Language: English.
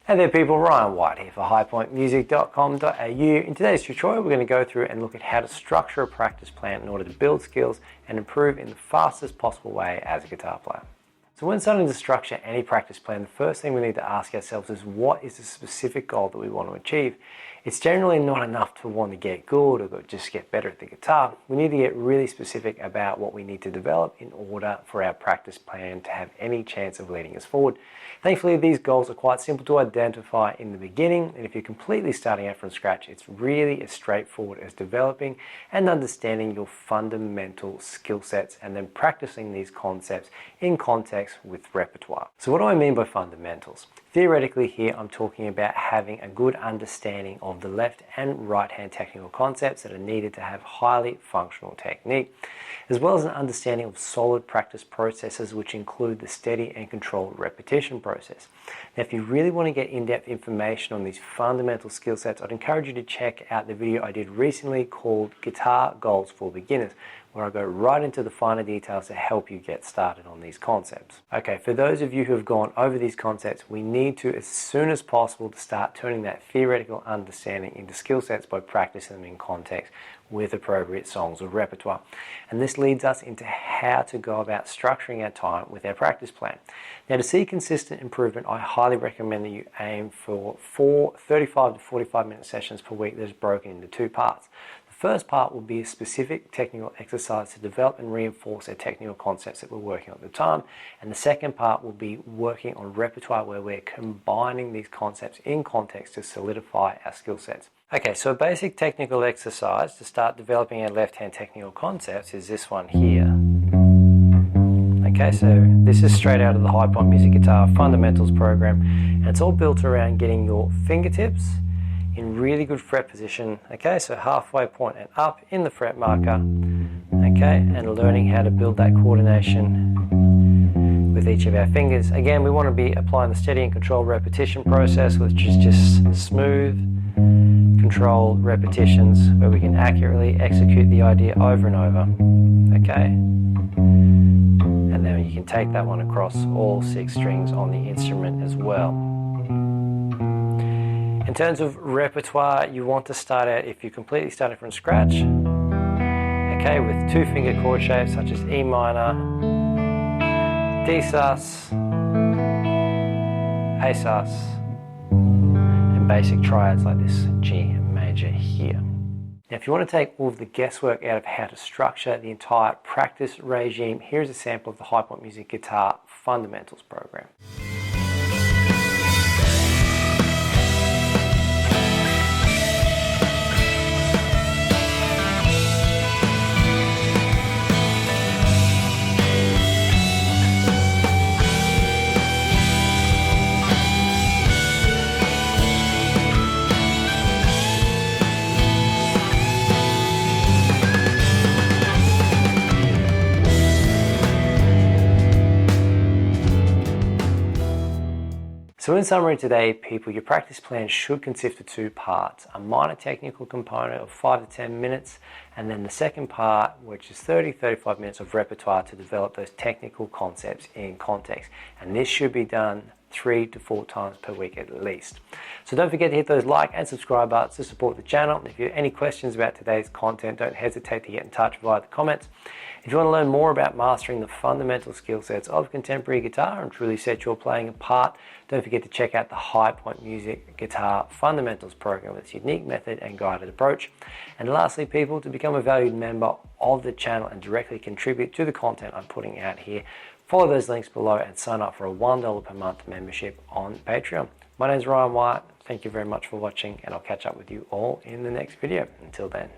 Hey there people, Ryan White here for highpointmusic.com.au. In today's tutorial we're going to go through and look at how to structure a practice plan in order to build skills and improve in the fastest possible way as a guitar player. So when starting to structure any practice plan, the first thing we need to ask ourselves is what is the specific goal that we want to achieve. It's generally not enough to want to get good or just get better at the guitar. We need to get really specific about what we need to develop in order for our practice plan to have any chance of leading us forward. Thankfully, these goals are quite simple to identify in the beginning, and if you're completely starting out from scratch, it's really as straightforward as developing and understanding your fundamental skill sets and then practicing these concepts in context with repertoire. So what do I mean by fundamentals? Theoretically here, I'm talking about having a good understanding of the left and right hand technical concepts that are needed to have highly functional technique, as well as an understanding of solid practice processes which include the steady and controlled repetition process. Now, if you really want to get in-depth information on these fundamental skill sets, I'd encourage you to check out the video I did recently called Guitar Goals for Beginners, where I go right into the finer details to help you get started on these concepts. Okay, for those of you who have gone over these concepts, we need to, as soon as possible, to start turning that theoretical understanding into skill sets by practicing them in context with appropriate songs or repertoire. And this leads us into how to go about structuring our time with our practice plan. Now, to see consistent improvement, I highly recommend that you aim for 35 to 45 minute sessions per week that is broken into two parts. The first part will be a specific technical exercise to develop and reinforce our technical concepts that we're working on at the time. And the second part will be working on repertoire, where we're combining these concepts in context to solidify our skill sets. Okay, so a basic technical exercise to start developing our left-hand technical concepts is this one here. Okay, so this is straight out of the High Point Music Guitar Fundamentals program, and it's all built around getting your fingertips in really good fret position, okay, so halfway point and up in the fret marker, okay, and learning how to build that coordination with each of our fingers. Again, we want to be applying the steady and controlled repetition process, which is just smooth, controlled repetitions where we can accurately execute the idea over and over, okay, and then you can take that one across all 6 strings on the instrument as well. In terms of repertoire, you want to start out, if you completely started from scratch, okay, with 2 finger chord shapes such as E minor, D sus, A sus, and basic triads like this G major here. Now, if you want to take all of the guesswork out of how to structure the entire practice regime, here's a sample of the High Point Music Guitar Fundamentals program. So in summary today, people, your practice plan should consist of 2 parts. A minor technical component of 5 to 10 minutes, and then the second part, which is 30-35 minutes of repertoire to develop those technical concepts in context. And this should be done 3 to 4 times per week at least. So don't forget to hit those like and subscribe buttons to support the channel. If you have any questions about today's content, don't hesitate to get in touch via the comments. If you want to learn more about mastering the fundamental skill sets of contemporary guitar and truly set your playing apart, don't forget to check out the High Point Music Guitar Fundamentals program with its unique method and guided approach. And lastly, people, to become a valued member of the channel and directly contribute to the content I'm putting out here, follow those links below and sign up for a $1 per month membership on Patreon. My name is Ryan White. Thank you very much for watching, and I'll catch up with you all in the next video. Until then.